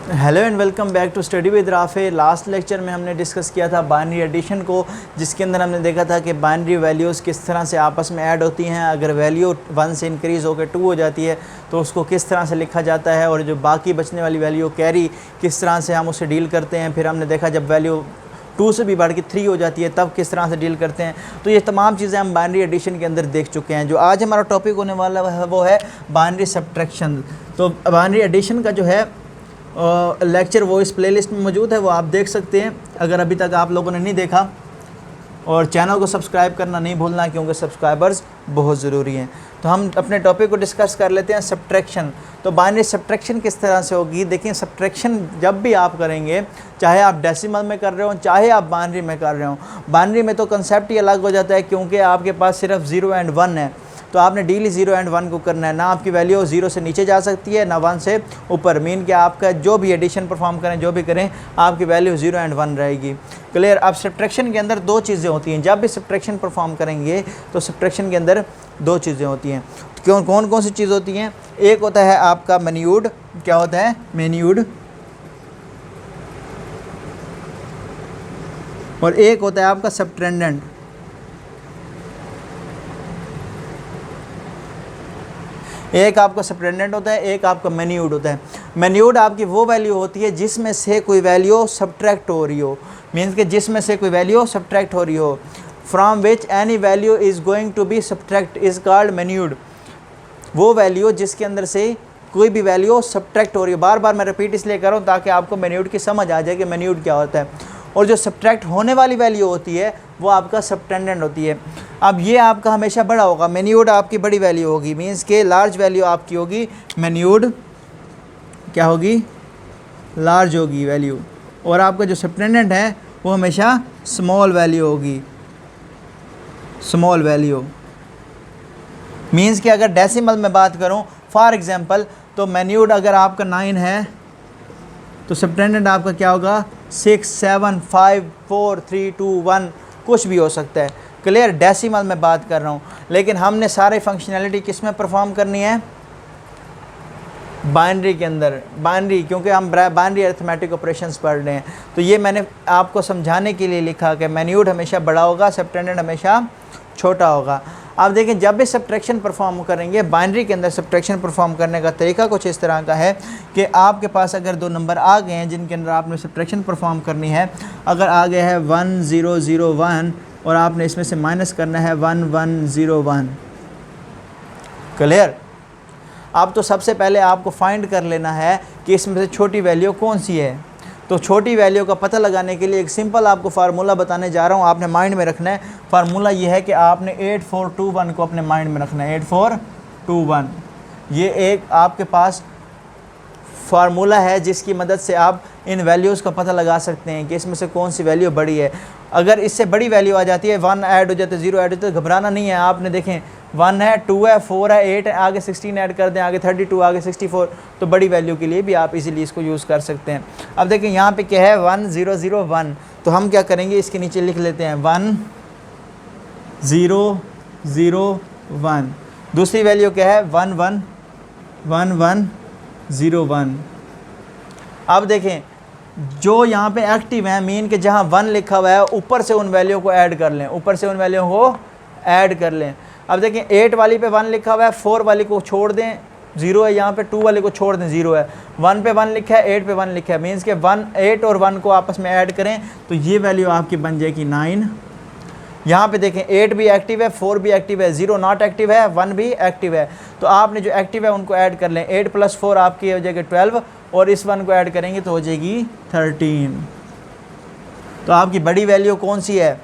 Hello and welcome back to study with राफे। Last lecture में हमने डिस्कस किया था बाइनरी एडिशन को, जिसके अंदर हमने देखा था कि बाइनरी वैल्यूज़ किस तरह से आपस में ऐड होती हैं। अगर वैल्यू 1 से इंक्रीज़ होकर 2 हो जाती है तो उसको किस तरह से लिखा जाता है, और जो बाकी बचने वाली वैल्यू कैरी किस तरह से हम उससे डील करते हैं। फिर हमने देखा जब वैल्यू 2 से भी बढ़ के 3 हो जाती है तब किस तरह से डील करते हैं। तो ये तमाम चीज़ें हम बाइनरी एडिशन के अंदर देख चुके हैं। जो आज हमारा टॉपिक होने वाला है वो है बाइनरी सब्ट्रैक्शन। तो बाइनरी एडिशन का जो है लेक्चर वो इस प्लेलिस्ट में मौजूद है, वो आप देख सकते हैं अगर अभी तक आप लोगों ने नहीं देखा। और चैनल को सब्सक्राइब करना नहीं भूलना, क्योंकि सब्सक्राइबर्स बहुत ज़रूरी हैं। तो हम अपने टॉपिक को डिस्कस कर लेते हैं, सब्ट्रैक्शन। तो बाइनरी सब्ट्रैक्शन किस तरह से होगी। देखिए, सब्ट्रैक्शन जब भी आप करेंगे, चाहे आप डेसिमल में कर रहे हो चाहे आप बाइनरी में कर रहे हो, बाइनरी में तो कंसेप्ट ही अलग हो जाता है, क्योंकि आपके पास सिर्फ 0 एंड 1 है। तो आपने डेली 0 एंड 1 को करना है। ना आपकी वैल्यू 0 से नीचे जा सकती है ना 1 से ऊपर। मीन कि आपका जो भी एडिशन परफॉर्म करें, जो भी करें, आपकी वैल्यू 0 एंड 1 रहेगी। क्लियर। अब सब्ट्रैक्शन के अंदर 2 चीज़ें होती हैं। जब भी सब्ट्रैक्शन परफॉर्म करेंगे तो सब्ट्रैक्शन के अंदर 2 चीज़ें होती हैं। कौन कौन सी चीज़ होती हैं। एक होता है आपका मैन्यूड। क्या होता है? मैन्यूड। और एक होता है आपका सबट्रेंडेंट। एक आपका सबट्रेंडेंट होता है, एक आपका मैन्यूड होता है। मैन्यूड आपकी वो वैल्यू होती है जिसमें से कोई वैल्यू सब्ट्रैक्ट हो रही हो। मीन्स कि जिसमें से कोई वैल्यू सब्ट्रैक्ट हो रही हो। From which any value is going to be subtract is called minuend. वो वैल्यू जिसके अंदर से कोई भी वैल्यू सब्ट्रैक्ट हो रही है। बार बार मैं रिपीट इसलिए कर रहा हूँ ताकि आपको मैन्यूड की समझ आ जाए कि मैन्यूड क्या होता है। और जो सब्ट्रैक्ट होने वाली वैल्यू होती है वो आपका सबटेंडेंट होती है। अब ये आपका हमेशा बड़ा होगा। मैन्यूड आपकी बड़ी वैल्यू होगी, मीन्स के लार्ज वैल्यू आपकी होगी। मैन्यूड क्या होगी? लार्ज होगी वैल्यू। और आपका जो सबटेंडेंट है वो हमेशा स्मॉल वैल्यू होगी। स्मॉल वैल्यू मीन्स कि अगर डेसिमल में बात करूं फॉर एग्जांपल, तो मैन्यूड अगर आपका 9 है तो सबटेंडेंट आपका क्या होगा? 6, 7, 5, 4, 3, 2, 1 कुछ भी हो सकता है। क्लियर। डेसिमल में बात कर रहा हूँ, लेकिन हमने सारे फंक्शनैलिटी किस में परफॉर्म करनी है? बाइनरी के अंदर। बाइनरी, क्योंकि हम बाइनरी अरिथमेटिक ऑपरेशंस पढ़ रहे हैं। तो ये मैंने आपको समझाने के लिए लिखा कि मैन्यूड हमेशा बड़ा होगा, सबटेंडेंट हमेशा छोटा होगा। आप देखें, जब भी सब्ट्रैक्शन परफॉर्म करेंगे बाइनरी के अंदर, सब्ट्रैक्शन परफॉर्म करने का तरीका कुछ इस तरह का है कि आपके पास अगर 2 नंबर आ गए हैं जिनके अंदर आपने सब्ट्रैक्शन परफॉर्म करनी है। अगर आ गया है 1 0 0 1 और आपने इसमें से माइनस करना है 1 1 0 1। क्लियर। अब तो सबसे पहले आपको फाइंड कर लेना है कि इसमें से छोटी वैल्यू कौन सी है। तो छोटी वैल्यू का पता लगाने के लिए एक सिंपल आपको फार्मूला बताने जा रहा हूँ, आपने माइंड में रखना है। फार्मूला ये है कि आपने 8421 को अपने माइंड में रखना है। 8421 ये एक आपके पास फार्मूला है जिसकी मदद से आप इन वैल्यूज़ का पता लगा सकते हैं कि इसमें से कौन सी वैल्यू बड़ी है। अगर इससे बड़ी वैल्यू आ जाती है, 1 ऐड हो जाता है, 0 ऐड हो जाता है, तो घबराना नहीं है। आपने देखें 1 है, 2 है, 4 है, 8 है, आगे 16 ऐड कर दें, आगे 32, आगे 64, तो बड़ी वैल्यू के लिए भी आप इजीली इसको यूज़ कर सकते हैं। अब देखें यहाँ पे क्या है? 1 0 0 1। तो हम क्या करेंगे, इसके नीचे लिख लेते हैं 1 0 0 1। दूसरी वैल्यू क्या है? 1 1 1 1 0 1। अब देखें, जो यहाँ पे एक्टिव है, मीन के जहाँ 1 लिखा हुआ है, ऊपर से उन वैल्यू को ऐड कर लें, ऊपर से उन वैल्यू को ऐड कर लें। अब देखें 8 वाली पे 1 लिखा हुआ है, 4 वाली को छोड़ दें, 0 है यहाँ पे, 2 वाली को छोड़ दें, 0 है। 1 पे 1 लिखा है, 8 पे 1 लिखा है, मीन्स के 8 और 1 को आपस में ऐड करें तो ये वैल्यू आपकी बन जाएगी 9। यहाँ पे देखें 8 भी एक्टिव है, 4 भी एक्टिव है, 0 नॉट एक्टिव है, 1 भी एक्टिव है। तो आपने जो एक्टिव है उनको ऐड कर लें। 8 + 4 आपकी हो जाएगी 12, और इस 1 को ऐड करेंगे तो हो जाएगी 13। तो आपकी बड़ी वैल्यू कौन सी है?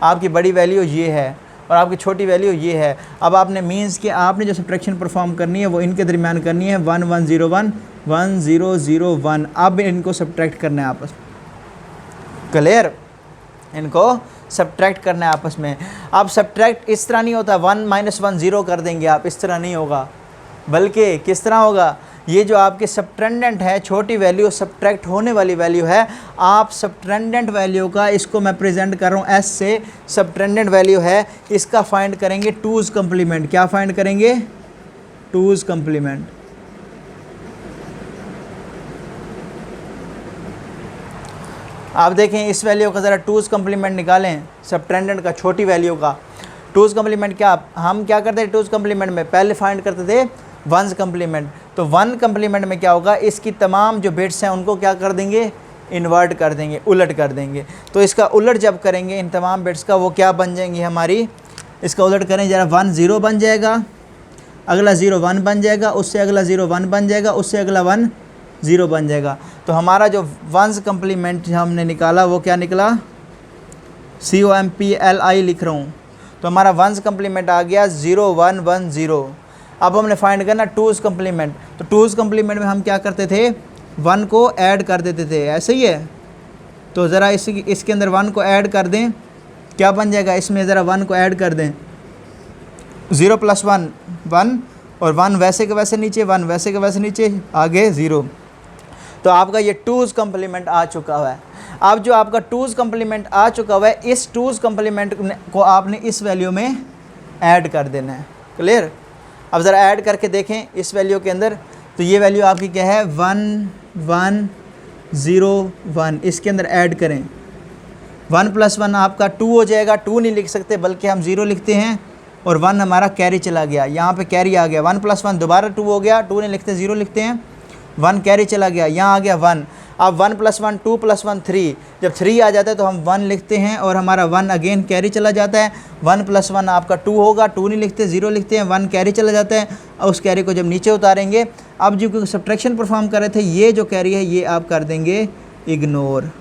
आपकी बड़ी वैल्यू ये है और आपकी छोटी वैल्यू ये है। अब आपने मीन्स कि आपने जो सब्ट्रैक्शन परफॉर्म करनी है वो इनके दरमियान करनी है। 1 1 0 1 1 0 0 1। अब इनको सब्ट्रैक्ट करना है आपस में। क्लियर। इनको सब्ट्रैक्ट करना है आपस में। अब सब्ट्रैक्ट इस तरह नहीं होता 1 - 1 0 कर देंगे आप, इस तरह नहीं होगा, बल्कि किस तरह होगा? ये जो आपके सबट्रेंडेंट है, छोटी वैल्यू सब्ट्रैक्ट होने वाली वैल्यू है, आप सबट्रेंडेंट वैल्यू का, इसको मैं प्रेजेंट कर रहा हूँ एस से, सबट्रेंडेंट वैल्यू है, इसका फाइंड करेंगे 2's कम्प्लीमेंट। क्या फाइंड करेंगे? 2's complement. आप देखें इस वैल्यू का ज़रा टूज़ कम्प्लीमेंट निकालें, सबट्रेंडेंट का, छोटी वैल्यू का टूज़ कम्प्लीमेंट। क्या हम क्या करते हैं टूज़ कम्प्लीमेंट में, पहले फाइंड करते थे वंस कम्प्लीमेंट। तो वन कम्प्लीमेंट में क्या होगा, इसकी तमाम जो बिट्स हैं उनको क्या कर देंगे, इन्वर्ट कर देंगे, उलट कर देंगे। तो इसका उलट जब करेंगे इन तमाम बिट्स का, वो क्या बन जाएंगी हमारी, इसका उलट करें ज़रा, 1 0 बन जाएगा, अगला 0 1 बन जाएगा, उससे अगला 0 1 बन जाएगा, उससे अगला 1 0 बन जाएगा। तो हमारा जो वंस कम्प्लीमेंट हमने निकाला वो क्या निकला, COMPLI लिख रहा हूँ। तो हमारा वंस कम्प्लीमेंट आ गया 0 1 1 0। अब हमने फाइंड करना टूज़ कम्प्लीमेंट। तो टूज़ कम्प्लीमेंट में हम क्या करते थे, 1 को ऐड कर देते थे, ऐसे ही है। तो ज़रा इसके अंदर 1 को ऐड कर दें, क्या बन जाएगा, इसमें ज़रा 1 को ऐड कर दें, 0 + 1 1, और 1 वैसे के वैसे नीचे, 1 वैसे के वैसे नीचे, आगे 0। तो आपका ये टूज़ कम्प्लीमेंट आ चुका हुआ है। अब जो आपका टूज़ कम्प्लीमेंट आ चुका हुआ है, इस टूज़ कम्प्लीमेंट को आपने इस वैल्यू में ऐड कर देना है। क्लियर। अब ज़रा ऐड करके देखें इस वैल्यू के अंदर। तो ये वैल्यू आपकी क्या है, 1 1 0 1, इसके अंदर ऐड करें। 1 + 1 आपका 2 हो जाएगा। 2 नहीं लिख सकते बल्कि हम 0 लिखते हैं, और 1 हमारा कैरी चला गया, यहाँ पे कैरी आ गया। 1 + 1 दोबारा 2 हो गया, 2 नहीं लिखते 0 लिखते हैं, 1 कैरी चला गया, यहाँ आ गया 1। अब 1 + 1 2 + 1 3, जब 3 आ जाता है तो हम 1 लिखते हैं, और हमारा 1 अगेन कैरी चला जाता है। 1 + 1 आपका 2 होगा, 2 नहीं लिखते 0 लिखते हैं, 1 कैरी चला जाता है। और उस कैरी को जब नीचे उतारेंगे, अब जो सब्ट्रैक्शन परफॉर्म कर रहे थे, ये जो कैरी है ये आप कर देंगे इग्नोर।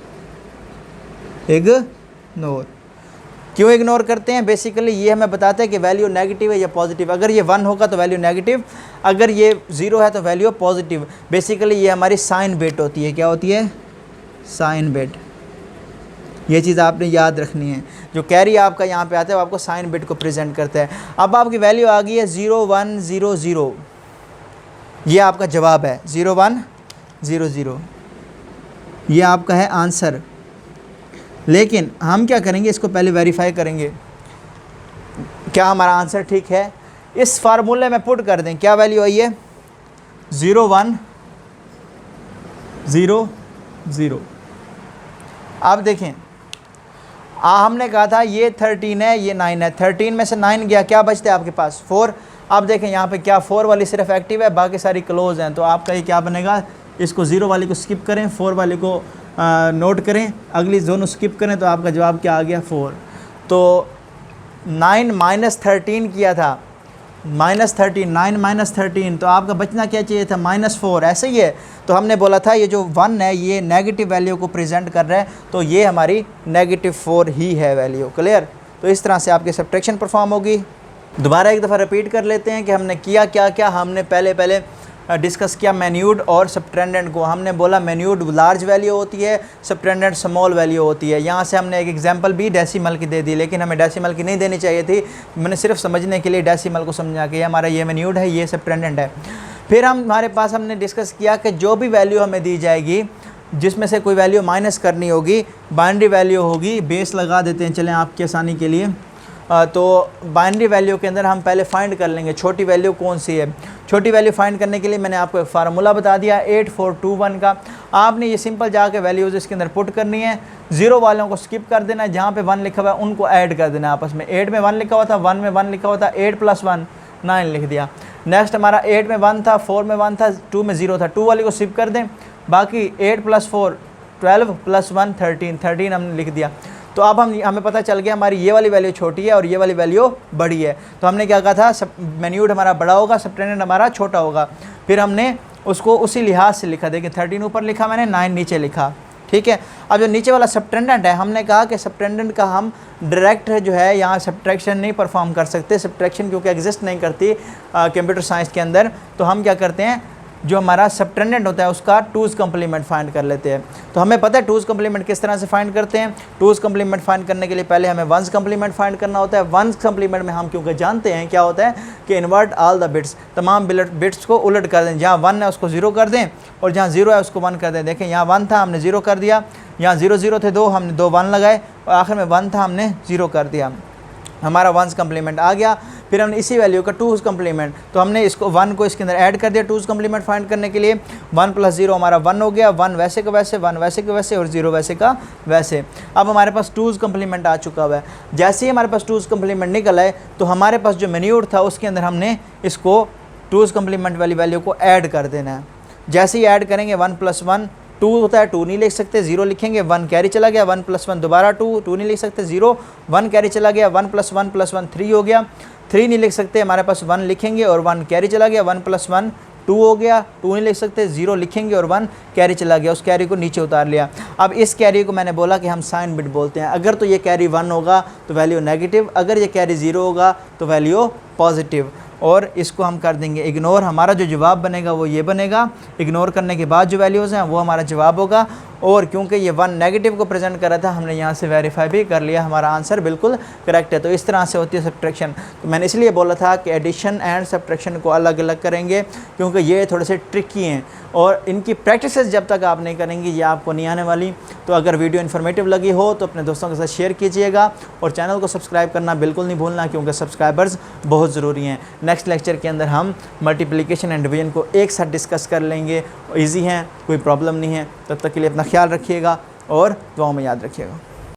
क्यों इग्नोर करते हैं, बेसिकली ये हमें बताता है कि वैल्यू नेगेटिव है या पॉजिटिव। अगर ये 1 होगा तो वैल्यू नेगेटिव, अगर ये 0 है तो वैल्यू पॉजिटिव। बेसिकली ये हमारी साइन बिट होती है। क्या होती है, साइन बिट। ये चीज़ आपने याद रखनी है। जो कैरी आपका यहाँ पे आता है वो आपको साइन बिट को प्रेजेंट करता है। अब आपकी वैल्यू आ गई है 0 1 0 0, ये आपका जवाब है 0 1 0 0, ये आपका है आंसर। लेकिन हम क्या करेंगे, इसको पहले वेरीफाई करेंगे क्या हमारा आंसर ठीक है। इस फार्मूले में पुट कर दें, क्या वैल्यू आई है, 0 1 0 0। अब देखें, हमने कहा था ये 13 है, ये 9 है, 13 में से 9 गया, क्या बचता है आपके पास 4। अब देखें यहाँ पे क्या 4 वाली सिर्फ एक्टिव है, बाकी सारी क्लोज हैं। तो आपका ये क्या बनेगा, इसको 0 वाली को स्किप करें, 4 वाली को नोट करें, अगली दोनों स्किप करें, तो आपका जवाब क्या आ गया 4। तो 9 - 13 किया था, -13, 9 - 13, तो आपका बचना क्या चाहिए था, -4। ऐसे ही है। तो हमने बोला था ये जो 1 है ये नेगेटिव वैल्यू को प्रेजेंट कर रहा है, तो ये हमारी -4 ही है वैल्यू। क्लियर। तो इस तरह से आपकी सब्ट्रैक्शन परफॉर्म होगी। दोबारा एक दफ़ा रिपीट कर लेते हैं कि हमने किया क्या क्या। हमने पहले डिस्कस किया मैन्यूड और सबट्रेंडेंट को। हमने बोला मैन्यूड लार्ज वैल्यू होती है, सबट्रेंडेंट स्मॉल वैल्यू होती है। यहाँ से हमने एक एग्जांपल भी डेसिमल की दे दी, लेकिन हमें डेसिमल की नहीं देनी चाहिए थी। मैंने सिर्फ समझने के लिए डेसिमल को समझा कि हमारा ये मैन्यूड है, ये सबट्रेंडेंट है। फिर हमारे पास हमने डिस्कस किया कि जो भी वैल्यू हमें दी जाएगी, जिसमें से कोई वैल्यू माइनस करनी होगी, बाइनरी वैल्यू होगी। बेस लगा देते हैं चलें आपकी आसानी के लिए। तो बाइनरी वैल्यू के अंदर हम पहले फाइंड कर लेंगे छोटी वैल्यू कौन सी है। छोटी वैल्यू फाइंड करने के लिए मैंने आपको एक फार्मूला बता दिया 8421 का। आपने ये सिंपल जाके वैल्यूज़ इसके अंदर पुट करनी है। 0 वालों को स्किप कर देना है, जहाँ पे 1 लिखा हुआ है उनको ऐड कर देना आपस में। 8 में 1 लिखा हुआ था, 1 में 1 लिखा हुआ था, 8 + 1 9 लिख दिया। नेक्स्ट हमारा 8 में 1 था, 4 में 1 था, 2 में 0 था, 2 वाले को स्किप कर दें। बाकी 8 + 4 12 + 1 13 हमने लिख दिया। तो अब हमें पता चल गया हमारी ये वाली वैल्यू छोटी है और ये वाली वैल्यू बड़ी है। तो हमने क्या कहा था, मैन्यूड हमारा बड़ा होगा, सबट्रेंडेंट हमारा छोटा होगा। फिर हमने उसको उसी लिहाज से लिखा। देखिए 13 ऊपर लिखा मैंने, 9 नीचे लिखा। ठीक है। अब जो नीचे वाला सबट्रेंडेंट है, हमने कहा कि सबट्रेंडेंट का हम डायरेक्ट जो है यहाँ सब्ट्रैक्शन नहीं परफॉर्म कर सकते। सब्ट्रैक्शन क्योंकि एग्जिस्ट नहीं करती कंप्यूटर साइंस के अंदर, तो हम क्या करते हैं, जो हमारा सबट्रेंडेंट होता है उसका टूज़ कम्प्लीमेंट फाइंड कर लेते हैं। तो हमें पता है टूज़ कम्प्लीमेंट किस तरह से फाइंड करते हैं। टूज़ कम्प्लीमेंट फाइंड करने के लिए पहले हमें वंस कम्प्लीमेंट फाइंड करना होता है। वंस कम्प्लीमेंट में हम क्योंकि जानते हैं क्या होता है कि इन्वर्ट ऑल द बिट्स, तमाम बिट्स को उलट कर दें। जहाँ 1 है उसको 0 कर दें, और जहाँ 0 है उसको 1 कर दें। देखें यहाँ 1 था, हमने 0 कर दिया। यहाँ 0 0 थे 2, हमने 2 1 लगाए, और आखिर में 1 था, हमने 0 कर दिया। हमारा वंस कम्प्लीमेंट आ गया। फिर हमने इसी वैल्यू का 2's कम्प्लीमेंट, तो हमने इसको 1 को इसके अंदर ऐड कर दिया 2's कम्प्लीमेंट फाइंड करने के लिए। 1 + 0 हमारा 1 हो गया, 1 वैसे का वैसे, 1 वैसे का वैसे और 0 वैसे का वैसे। अब हमारे पास 2's कम्प्लीमेंट आ चुका हुआ है। जैसे ही हमारे पास 2's कम्प्लीमेंट निकल आए तो हमारे पास जो मैन्योर था उसके अंदर हमने इसको 2's कम्प्लीमेंट वाली वैल्यू को ऐड कर देना है। जैसे ही ऐड करेंगे 1 + 1 2 होता है, 2 नहीं लिख सकते, 0 लिखेंगे, 1 कैरी चला गया, 1 + 1 दोबारा 2 नहीं लिख सकते, 0 1 कैरी चला गया, 1 + 1 + 1 3 हो गया, 3 नहीं लिख सकते, हमारे पास 1 लिखेंगे और 1 कैरी चला गया, 1 + 1 2 हो गया, 2 नहीं लिख सकते, 0 लिखेंगे और 1 कैरी चला गया, उस कैरी को नीचे उतार लिया। अब इस कैरी को मैंने बोला कि हम साइन बिट बोलते हैं। अगर तो ये कैरी 1 होगा तो वैल्यू नेगेटिव, अगर ये कैरी 0 होगा तो वैल्यू पॉजिटिव, और इसको हम कर देंगे इग्नोर। हमारा जो जवाब बनेगा वो ये बनेगा, इग्नोर करने के बाद जो वैल्यूज़ हैं वो हमारा जवाब होगा। और क्योंकि ये 1 नेगेटिव को प्रेजेंट कर रहा था, हमने यहाँ से वेरीफाई भी कर लिया, हमारा आंसर बिल्कुल करेक्ट है। तो इस तरह से होती है सब्ट्रैक्शन। तो मैंने इसलिए बोला था कि एडिशन एंड सब्ट्रैक्शन को अलग अलग करेंगे, क्योंकि ये थोड़े से ट्रिकी हैं और इनकी प्रैक्टिसेस जब तक आप नहीं करेंगे ये आपको नहीं आने वाली। तो अगर वीडियो इन्फॉर्मेटिव लगी हो तो अपने दोस्तों के साथ शेयर कीजिएगा और चैनल को सब्सक्राइब करना बिल्कुल नहीं भूलना, क्योंकि सब्सक्राइबर्स बहुत ज़रूरी हैं। नेक्स्ट लेक्चर के अंदर हम मल्टीप्लिकेशन एंड डिवीजन को एक साथ डिस्कस कर लेंगे, ईजी हैं, कोई प्रॉब्लम नहीं है। तब तक के लिए अपना ख्याल रखिएगा और दुआओं में याद रखिएगा।